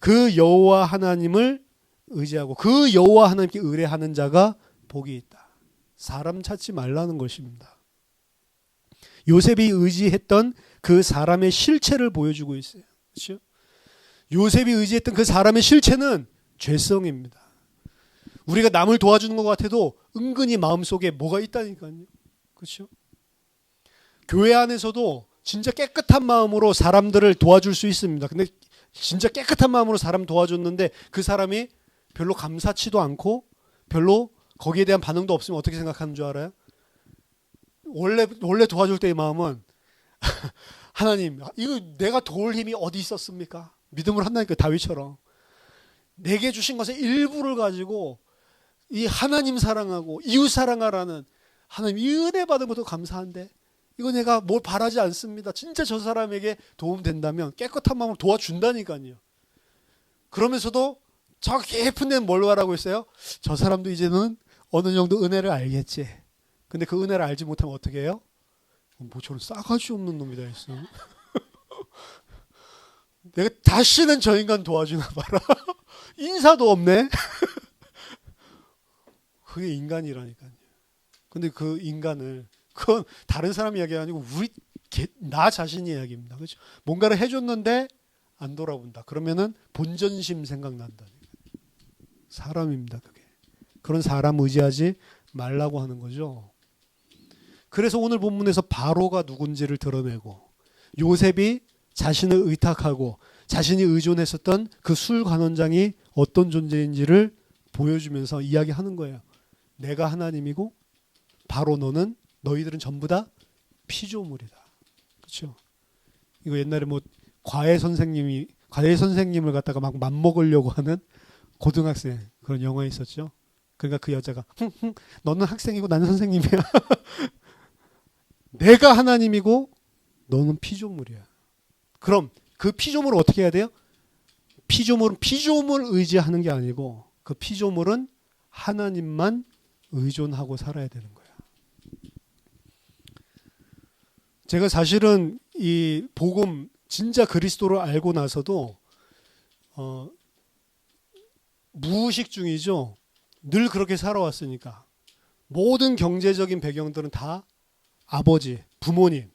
그 여호와 하나님을 의지하고 그 여호와 하나님께 의뢰하는 자가 복이 있다. 사람 찾지 말라는 것입니다. 요셉이 의지했던 그 사람의 실체를 보여주고 있어요. 그렇죠? 요셉이 의지했던 그 사람의 실체는 죄성입니다. 우리가 남을 도와주는 것 같아도 은근히 마음속에 뭐가 있다니까요. 그렇죠? 교회 안에서도 진짜 깨끗한 마음으로 사람들을 도와줄 수 있습니다. 근데 진짜 깨끗한 마음으로 사람 도와줬는데 그 사람이 별로 감사치도 않고 별로 거기에 대한 반응도 없으면 어떻게 생각하는 줄 알아요? 원래 도와줄 때의 마음은 하나님, 이거 내가 도울 힘이 어디 있었습니까? 믿음을 한다니까 다윗처럼. 내게 주신 것의 일부를 가지고 이 하나님 사랑하고 이웃 사랑하라는 하나님 이 은혜 받은 것도 감사한데 이거 내가 뭘 바라지 않습니다. 진짜 저 사람에게 도움 된다면 깨끗한 마음으로 도와준다니까요. 그러면서도 저 깊은 데는 뭘 바라고 있어요? 저 사람도 이제는 어느 정도 은혜를 알겠지. 근데 그 은혜를 알지 못하면 어떻게 해요? 뭐 저런 싸가지 없는 놈이 다 있어. 내가 다시는 저 인간 도와주나 봐라. 인사도 없네. 그게 인간이라니까요. 근데 그 인간을 그건 다른 사람 이야기가 아니고 나 자신이 이야기입니다. 그렇죠? 뭔가를 해줬는데 안 돌아본다. 그러면은 본전심 생각난다. 사람입니다. 그게. 그런 사람 의지하지 말라고 하는 거죠. 그래서 오늘 본문에서 바로가 누군지를 드러내고 요셉이 자신을 의탁하고 자신이 의존했었던 그 술관원장이 어떤 존재인지를 보여주면서 이야기하는 거예요. 내가 하나님이고 바로 너희들은 전부 다 피조물이다. 그렇죠? 이거 옛날에 뭐 과외 선생님을 갖다가 막 맘먹으려고 하는 고등학생 그런 영화 있었죠. 그러니까 그 여자가 너는 학생이고 나는 선생님이야. 내가 하나님이고 너는 피조물이야. 그럼 그 피조물을 어떻게 해야 돼요? 피조물은 피조물을 의지하는 게 아니고 그 피조물은 하나님만 의존하고 살아야 되는 거야. 제가 사실은 이 복음 진짜 그리스도를 알고 나서도 무의식 중이죠. 늘 그렇게 살아왔으니까. 모든 경제적인 배경들은 다 아버지, 부모님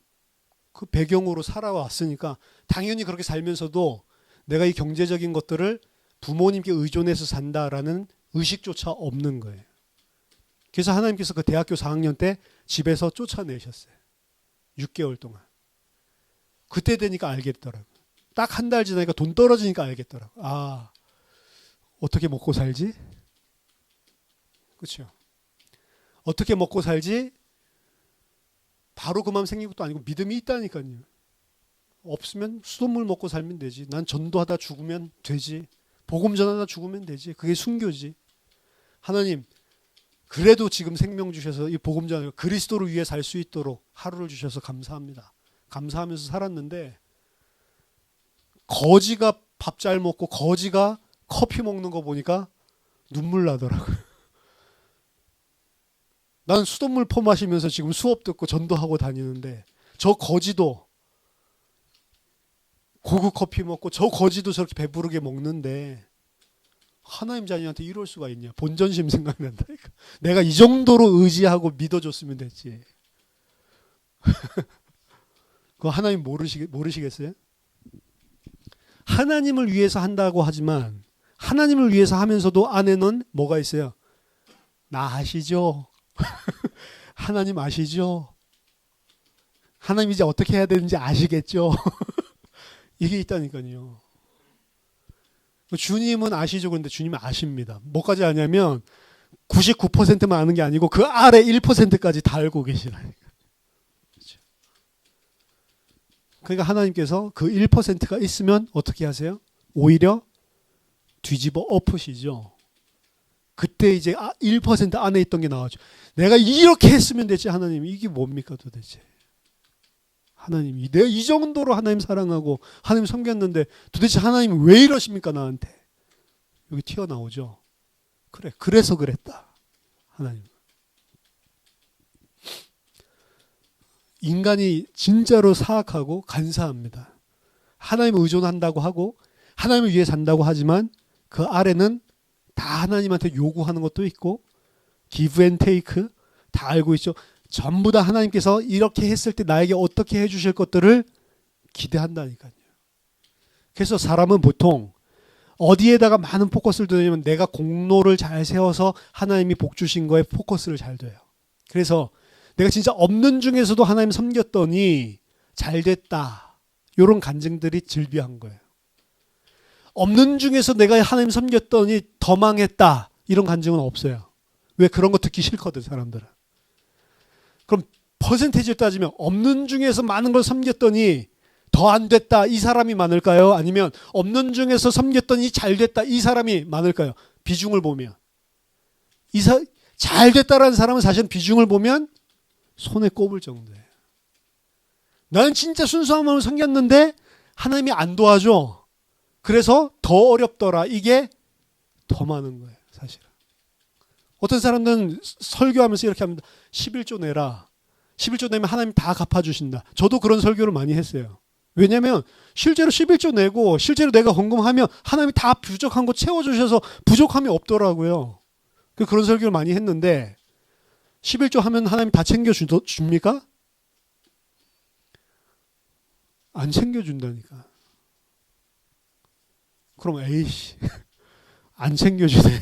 그 배경으로 살아왔으니까 당연히 그렇게 살면서도 내가 이 경제적인 것들을 부모님께 의존해서 산다라는 의식조차 없는 거예요. 그래서 하나님께서 그 대학교 4학년 때 집에서 쫓아내셨어요. 6개월 동안. 그때 되니까 알겠더라고요. 딱 한 달 지나니까 돈 떨어지니까 알겠더라고요. 아, 어떻게 먹고 살지? 그렇죠? 어떻게 먹고 살지? 바로 그 마음 생긴 것도 아니고 믿음이 있다니까요. 없으면 수돗물 먹고 살면 되지. 난 전도하다 죽으면 되지. 복음 전하다 죽으면 되지. 그게 순교지. 하나님 그래도 지금 생명 주셔서 이 복음 전하고 그리스도를 위해 살 수 있도록 하루를 주셔서 감사합니다. 감사하면서 살았는데 거지가 밥 잘 먹고 거지가 커피 먹는 거 보니까 눈물 나더라고요. 난 수돗물 퍼마시면서 지금 수업 듣고 전도하고 다니는데 저 거지도 고급 커피 먹고 저 거지도 저렇게 배부르게 먹는데 하나님 자녀한테 이럴 수가 있냐. 본전심 생각난다니까. 내가 이 정도로 의지하고 믿어줬으면 됐지. 그거 하나님 모르시겠어요? 하나님을 위해서 한다고 하지만 하나님을 위해서 하면서도 안에는 뭐가 있어요? 나 아시죠? 하나님 아시죠? 하나님 이제 어떻게 해야 되는지 아시겠죠? 이게 있다니까요. 주님은 아시죠? 그런데 주님은 아십니다. 뭐까지 아냐면 99%만 아는 게 아니고 그 아래 1%까지 다 알고 계시다니까. 그렇죠? 그러니까 하나님께서 그 1%가 있으면 어떻게 하세요? 오히려 뒤집어 엎으시죠. 그때 이제 1% 안에 있던 게 나와죠. 내가 이렇게 했으면 됐지 하나님. 이게 뭡니까 도대체. 하나님이 내가 이 정도로 하나님 사랑하고 하나님 섬겼는데 도대체 하나님이 왜 이러십니까 나한테. 여기 튀어나오죠. 그래 그래서 그랬다. 하나님. 인간이 진짜로 사악하고 간사합니다. 하나님을 의존한다고 하고 하나님을 위해 산다고 하지만 그 아래는 다 하나님한테 요구하는 것도 있고 give and take 다 알고 있죠. 전부 다 하나님께서 이렇게 했을 때 나에게 어떻게 해주실 것들을 기대한다니까요. 그래서 사람은 보통 어디에다가 많은 포커스를 두냐면 내가 공로를 잘 세워서 하나님이 복 주신 거에 포커스를 잘 둬요. 그래서 내가 진짜 없는 중에서도 하나님 섬겼더니 잘 됐다. 이런 간증들이 즐비한 거예요. 없는 중에서 내가 하나님 섬겼더니 더 망했다. 이런 간증은 없어요. 왜? 그런 거 듣기 싫거든 사람들은. 그럼 퍼센테이지를 따지면 없는 중에서 많은 걸 섬겼더니 더 안 됐다. 이 사람이 많을까요? 아니면 없는 중에서 섬겼더니 잘 됐다. 이 사람이 많을까요? 비중을 보면. 잘 됐다라는 사람은 사실 비중을 보면 손에 꼽을 정도예요. 나는 진짜 순수한 마음으로 섬겼는데 하나님이 안 도와줘. 그래서 더 어렵더라. 이게 더 많은 거예요. 사실은. 어떤 사람들은 설교하면서 이렇게 합니다. 11조 내라. 11조 내면 하나님 다 갚아주신다. 저도 그런 설교를 많이 했어요. 왜냐하면 실제로 11조 내고 실제로 내가 헌금하면 하나님이 다 부족한 거 채워주셔서 부족함이 없더라고요. 그런 설교를 많이 했는데 11조 하면 하나님 다 챙겨줍니까? 안 챙겨준다니까. 그럼 에이씨 안 챙겨주네.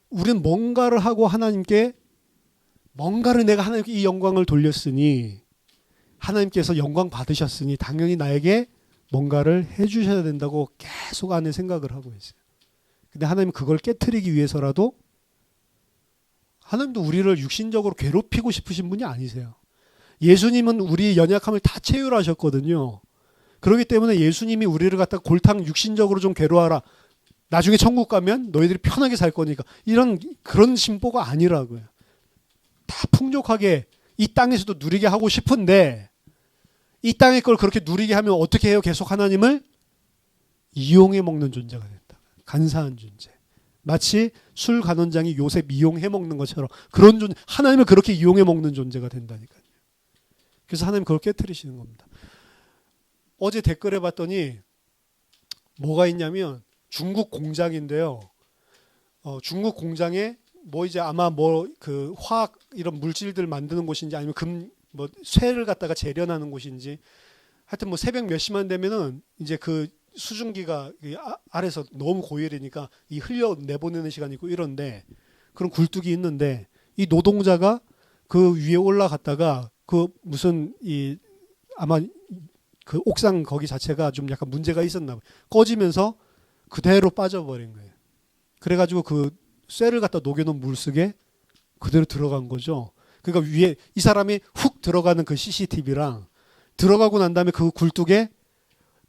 우리는 뭔가를 하고 하나님께 뭔가를 내가 하나님께 이 영광을 돌렸으니 하나님께서 영광 받으셨으니 당연히 나에게 뭔가를 해주셔야 된다고 계속 안에 생각을 하고 있어요. 근데 하나님은 그걸 깨트리기 위해서라도 하나님도 우리를 육신적으로 괴롭히고 싶으신 분이 아니세요. 예수님은 우리 연약함을 다 체휼하셨거든요. 그렇기 때문에 예수님이 우리를 갖다가 골탕 육신적으로 좀 괴로워하라. 나중에 천국 가면 너희들이 편하게 살 거니까. 그런 심보가 아니라고요. 다 풍족하게 이 땅에서도 누리게 하고 싶은데 이 땅의 걸 그렇게 누리게 하면 어떻게 해요? 계속 하나님을 이용해 먹는 존재가 된다. 간사한 존재. 마치 술 간원장이 요셉 이용해 먹는 것처럼 그런 존재, 하나님을 그렇게 이용해 먹는 존재가 된다니까요. 그래서 하나님 그걸 깨트리시는 겁니다. 어제 댓글에 봤더니 뭐가 있냐면 중국 공장인데요. 중국 공장에 뭐 이제 아마 뭐 그 화학 이런 물질들 만드는 곳인지 아니면 뭐 쇠를 갖다가 재련하는 곳인지 하여튼 뭐 새벽 몇 시만 되면은 이제 그 수증기가 아래서 너무 고열이니까 이 흘려 내보내는 시간이 있고 이런데 그런 굴뚝이 있는데 이 노동자가 그 위에 올라갔다가 그 무슨 이 아마 그 옥상 거기 자체가 좀 약간 문제가 있었나 봐요. 꺼지면서 그대로 빠져버린 거예요. 그래가지고 그 쇠를 갖다 녹여놓은 물속에 그대로 들어간 거죠. 그러니까 위에 이 사람이 훅 들어가는 그 CCTV랑 들어가고 난 다음에 그 굴뚝에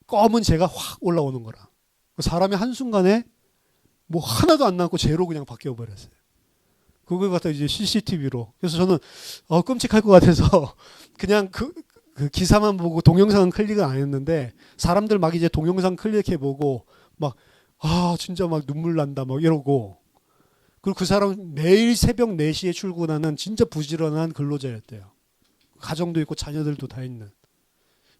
검은 재가 확 올라오는 거라. 사람이 한순간에 뭐 하나도 안 남고 재로 그냥 바뀌어 버렸어요. 그걸 갖다 이제 CCTV로. 그래서 저는 끔찍할 것 같아서 그냥 그 기사만 보고 동영상은 클릭을 안 했는데 사람들 막 이제 동영상 클릭해 보고 막 진짜 막 눈물 난다 막 이러고. 그리고 그 사람 매일 새벽 4시에 출근하는 진짜 부지런한 근로자였대요. 가정도 있고 자녀들도 다 있는.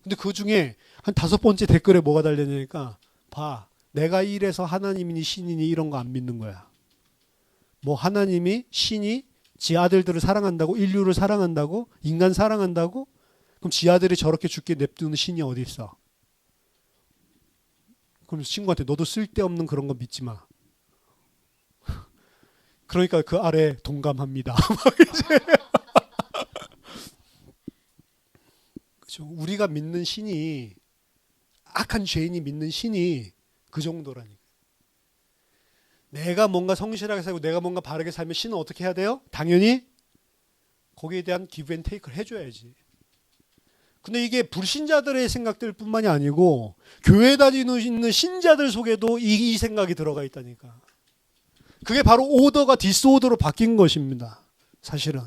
근데 그 중에 한 5번째 댓글에 뭐가 달렸냐니까 봐. 내가 이래서 하나님이니 신이니 이런 거 안 믿는 거야. 뭐 하나님이 신이 지 아들들을 사랑한다고 인류를 사랑한다고 인간 사랑한다고 그럼 지 아들이 저렇게 죽게 냅두는 신이 어디 있어? 그럼 친구한테 너도 쓸데없는 그런 거 믿지 마. 그러니까 그 아래 동감합니다. 그렇죠. 우리가 믿는 신이 악한 죄인이 믿는 신이 그 정도라니까. 내가 뭔가 성실하게 살고 내가 뭔가 바르게 살면 신은 어떻게 해야 돼요? 당연히 거기에 대한 기브 앤 테이크를 해줘야지. 근데 이게 불신자들의 생각들 뿐만이 아니고 교회 다니는 신자들 속에도 이 생각이 들어가 있다니까. 그게 바로 오더가 디스오더로 바뀐 것입니다. 사실은.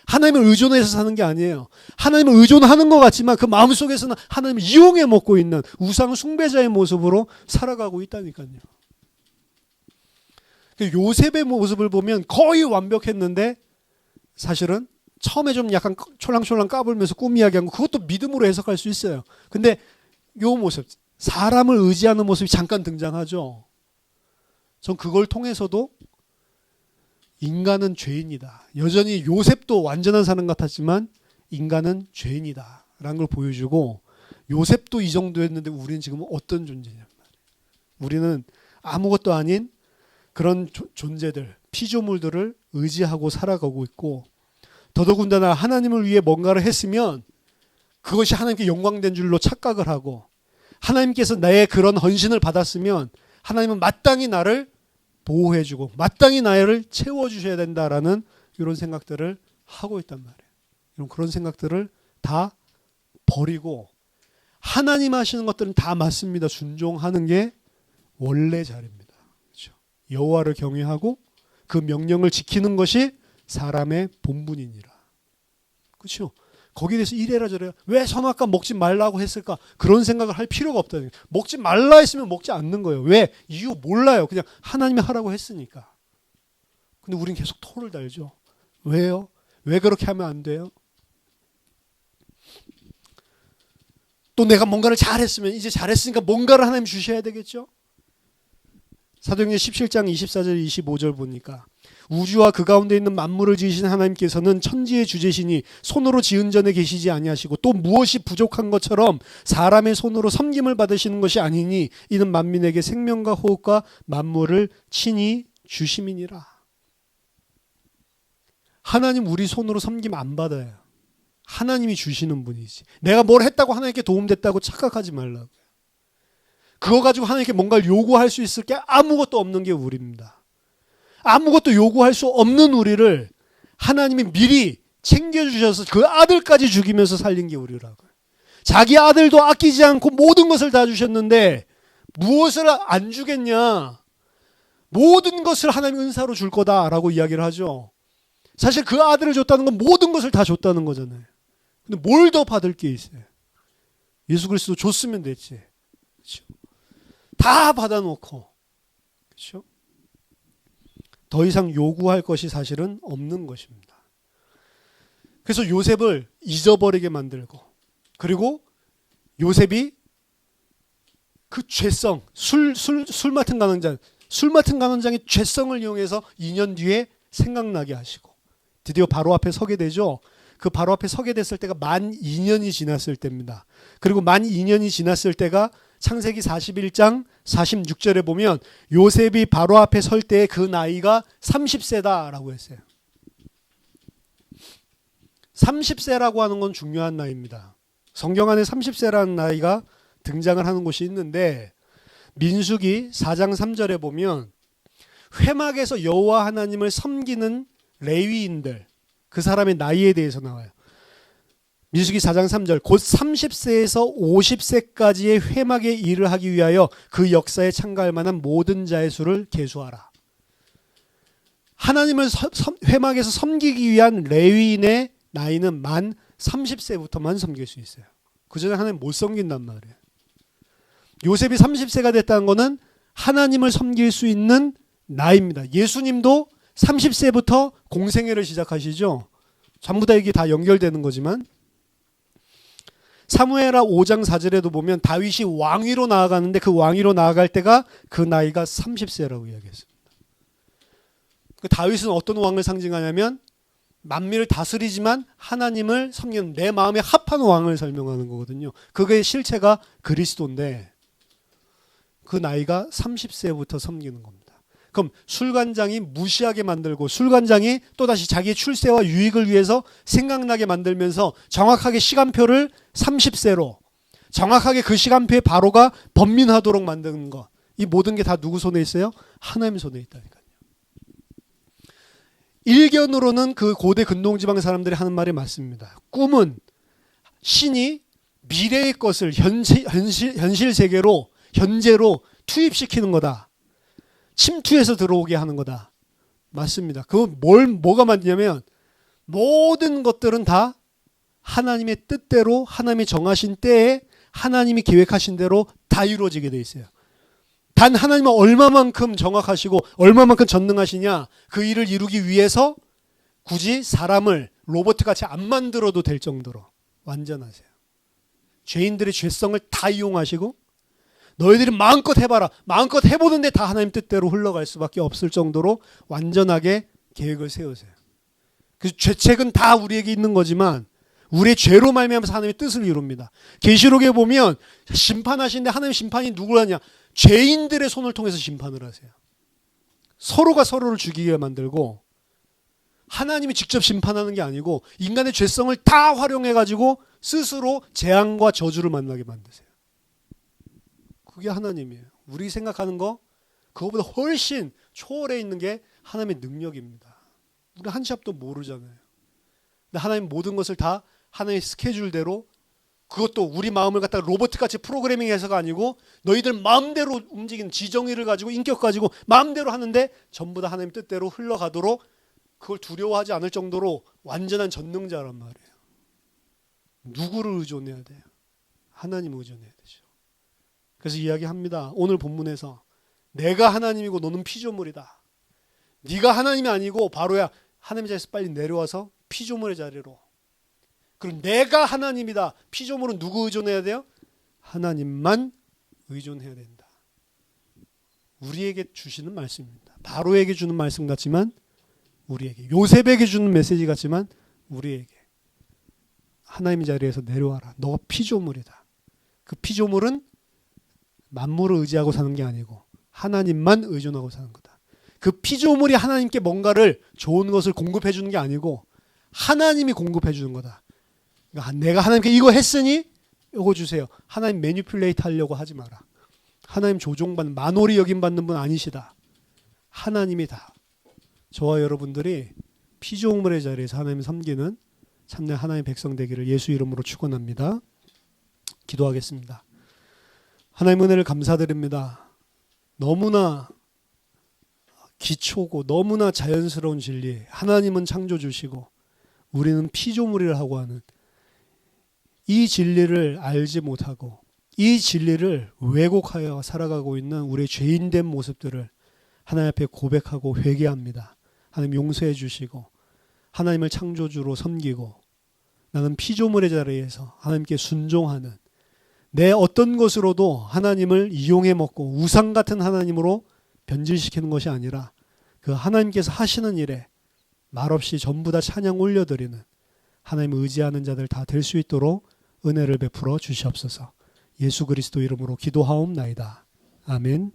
하나님을 의존해서 사는 게 아니에요. 하나님을 의존하는 것 같지만 그 마음속에서는 하나님을 이용해 먹고 있는 우상 숭배자의 모습으로 살아가고 있다니까요. 요셉의 모습을 보면 거의 완벽했는데 사실은 처음에 좀 약간 촐랑촐랑 까불면서 꿈 이야기한 거 그것도 믿음으로 해석할 수 있어요. 근데 요 모습, 사람을 의지하는 모습이 잠깐 등장하죠. 전 그걸 통해서도 인간은 죄인이다. 여전히 요셉도 완전한 사람 같았지만 인간은 죄인이다. 라는 걸 보여주고 요셉도 이 정도였는데 우리는 지금 어떤 존재냐. 우리는 아무것도 아닌 그런 존재들, 피조물들을 의지하고 살아가고 있고 더더군다나 하나님을 위해 뭔가를 했으면 그것이 하나님께 영광된 줄로 착각을 하고 하나님께서 나의 그런 헌신을 받았으면 하나님은 마땅히 나를 보호해주고 마땅히 나를 채워주셔야 된다라는 이런 생각들을 하고 있단 말이에요. 이런 그런 생각들을 다 버리고 하나님 하시는 것들은 다 맞습니다. 순종하는 게 원래 자리입니다. 그렇죠? 여호와를 경외하고 그 명령을 지키는 것이 사람의 본분이니라. 그렇죠? 거기에 대해서 이래라 저래라 왜 선악과 먹지 말라고 했을까? 그런 생각을 할 필요가 없다는 거예요. 먹지 말라 했으면 먹지 않는 거예요. 왜? 이유 몰라요. 그냥 하나님이 하라고 했으니까. 근데 우린 계속 토를 달죠. 왜요? 왜 그렇게 하면 안 돼요? 또 내가 뭔가를 잘했으면 이제 잘했으니까 뭔가를 하나님 주셔야 되겠죠? 사도행전 17장 24절 25절 보니까 우주와 그 가운데 있는 만물을 지으신 하나님께서는 천지의 주제시니 손으로 지은 전에 계시지 아니하시고 또 무엇이 부족한 것처럼 사람의 손으로 섬김을 받으시는 것이 아니니 이는 만민에게 생명과 호흡과 만물을 친히 주심이니라. 하나님 우리 손으로 섬김 안 받아요. 하나님이 주시는 분이지. 내가 뭘 했다고 하나님께 도움됐다고 착각하지 말라고요. 그거 가지고 하나님께 뭔가를 요구할 수 있을 게 아무것도 없는 게 우리입니다. 아무것도 요구할 수 없는 우리를 하나님이 미리 챙겨주셔서 그 아들까지 죽이면서 살린 게 우리라고요. 자기 아들도 아끼지 않고 모든 것을 다 주셨는데 무엇을 안 주겠냐. 모든 것을 하나님이 은사로 줄 거다라고 이야기를 하죠. 사실 그 아들을 줬다는 건 모든 것을 다 줬다는 거잖아요. 근데 뭘 더 받을 게 있어요. 예수 그리스도 줬으면 됐지. 그렇죠? 다 받아놓고, 그렇죠? 더 이상 요구할 것이 사실은 없는 것입니다. 그래서 요셉을 잊어버리게 만들고, 그리고 요셉이 그 죄성, 술 맡은 간원장의 죄성을 이용해서 2년 뒤에 생각나게 하시고, 드디어 바로 앞에 서게 되죠. 그 바로 앞에 서게 됐을 때가 만 2년이 지났을 때입니다. 그리고 만 2년이 지났을 때가 창세기 41장 46절에 보면 요셉이 바로 앞에 설 때의 그 나이가 30세다라고 했어요. 30세라고 하는 건 중요한 나이입니다. 성경 안에 30세라는 나이가 등장을 하는 곳이 있는데, 민수기 4장 3절에 보면 회막에서 여호와 하나님을 섬기는 레위인들, 그 사람의 나이에 대해서 나와요. 민수기 4장 3절, 곧 30세에서 50세까지의 회막의 일을 하기 위하여 그 역사에 참가할 만한 모든 자의 수를 계수하라. 하나님을 회막에서 섬기기 위한 레위인의 나이는 만 30세부터만 섬길 수 있어요. 그 전에 하나님 못 섬긴단 말이에요. 요셉이 30세가 됐다는 것은 하나님을 섬길 수 있는 나이입니다. 예수님도 30세부터 공생애를 시작하시죠. 전부 다 이게 다 연결되는 거지만, 사무엘하 5장 4절에도 보면 다윗이 왕위로 나아가는데 그 왕위로 나아갈 때가 그 나이가 30세라고 이야기했습니다. 그 다윗은 어떤 왕을 상징하냐면 만민을 다스리지만 하나님을 섬기는 내 마음에 합한 왕을 설명하는 거거든요. 그게 실체가 그리스도인데 그 나이가 30세부터 섬기는 겁니다. 그럼 술관장이 무시하게 만들고, 술관장이 또다시 자기의 출세와 유익을 위해서 생각나게 만들면서 정확하게 시간표를 30세로, 정확하게 그 시간표에 바로가 번민하도록 만드는 것, 이 모든 게 다 누구 손에 있어요? 하나님 손에 있다니까요. 일견으로는 그 고대 근동지방 사람들이 하는 말이 맞습니다. 꿈은 신이 미래의 것을 현실 세계로, 현재로 투입시키는 거다. 침투해서 들어오게 하는 거다. 맞습니다. 뭐가 맞냐면 모든 것들은 다 하나님의 뜻대로, 하나님이 정하신 때에 하나님이 계획하신 대로 다 이루어지게 돼 있어요. 단 하나님은 얼마만큼 정확하시고 얼마만큼 전능하시냐, 그 일을 이루기 위해서 굳이 사람을 로봇같이 안 만들어도 될 정도로 완전하세요. 죄인들의 죄성을 다 이용하시고, 너희들이 마음껏 해봐라, 마음껏 해보는데 다 하나님 뜻대로 흘러갈 수밖에 없을 정도로 완전하게 계획을 세우세요. 그 죄책은 다 우리에게 있는 거지만 우리의 죄로 말미암아서 하나님의 뜻을 이룹니다. 계시록에 보면 심판하시는데 하나님의 심판이 누구를 하냐, 죄인들의 손을 통해서 심판을 하세요. 서로가 서로를 죽이게 만들고, 하나님이 직접 심판하는 게 아니고 인간의 죄성을 다 활용해가지고 스스로 재앙과 저주를 만나게 만드세요. 그게 하나님이에요. 우리 생각하는 거 그거보다 훨씬 초월해 있는 게 하나님의 능력입니다. 우리 한 치 앞도 모르잖아요. 근데 하나님 모든 것을 다 하나님의 스케줄대로, 그것도 우리 마음을 갖다가 로봇같이 프로그래밍해서가 아니고 너희들 마음대로 움직이는 지정의를 가지고 인격 가지고 마음대로 하는데 전부 다 하나님 뜻대로 흘러가도록, 그걸 두려워하지 않을 정도로 완전한 전능자란 말이에요. 누구를 의존해야 돼요? 하나님을 의존해야 되죠. 그래서 이야기합니다. 오늘 본문에서 내가 하나님이고 너는 피조물이다. 네가 하나님이 아니고 바로야 하나님의 자리에서 빨리 내려와서 피조물의 자리로. 그리고 내가 하나님이다. 피조물은 누구 의존해야 돼요? 하나님만 의존해야 된다. 우리에게 주시는 말씀입니다. 바로에게 주는 말씀 같지만 우리에게, 요셉에게 주는 메시지 같지만 우리에게, 하나님의 자리에서 내려와라. 너가 피조물이다. 그 피조물은 만물을 의지하고 사는 게 아니고 하나님만 의존하고 사는 거다. 그 피조물이 하나님께 뭔가를, 좋은 것을 공급해 주는 게 아니고 하나님이 공급해 주는 거다. 그러니까 내가 하나님께 이거 했으니 이거 주세요. 하나님 매니플레이트 하려고 하지 마라. 하나님 조종받는, 만홀히 여김받는 분 아니시다. 하나님이다. 저와 여러분들이 피조물의 자리에서 하나님 섬기는 참된 하나님의 백성 되기를 예수 이름으로 축원합니다. 기도하겠습니다. 하나님 은혜를 감사드립니다. 너무나 기초고 너무나 자연스러운 진리, 하나님은 창조주시고 우리는 피조물이라 하고 하는 이 진리를 알지 못하고 이 진리를 왜곡하여 살아가고 있는 우리의 죄인된 모습들을 하나님 앞에 고백하고 회개합니다. 하나님 용서해 주시고 하나님을 창조주로 섬기고 나는 피조물의 자리에서 하나님께 순종하는 내 어떤 것으로도 하나님을 이용해 먹고 우상 같은 하나님으로 변질시키는 것이 아니라 그 하나님께서 하시는 일에 말없이 전부 다 찬양 올려드리는 하나님을 의지하는 자들 다 될 수 있도록 은혜를 베풀어 주시옵소서. 예수 그리스도 이름으로 기도하옵나이다. 아멘.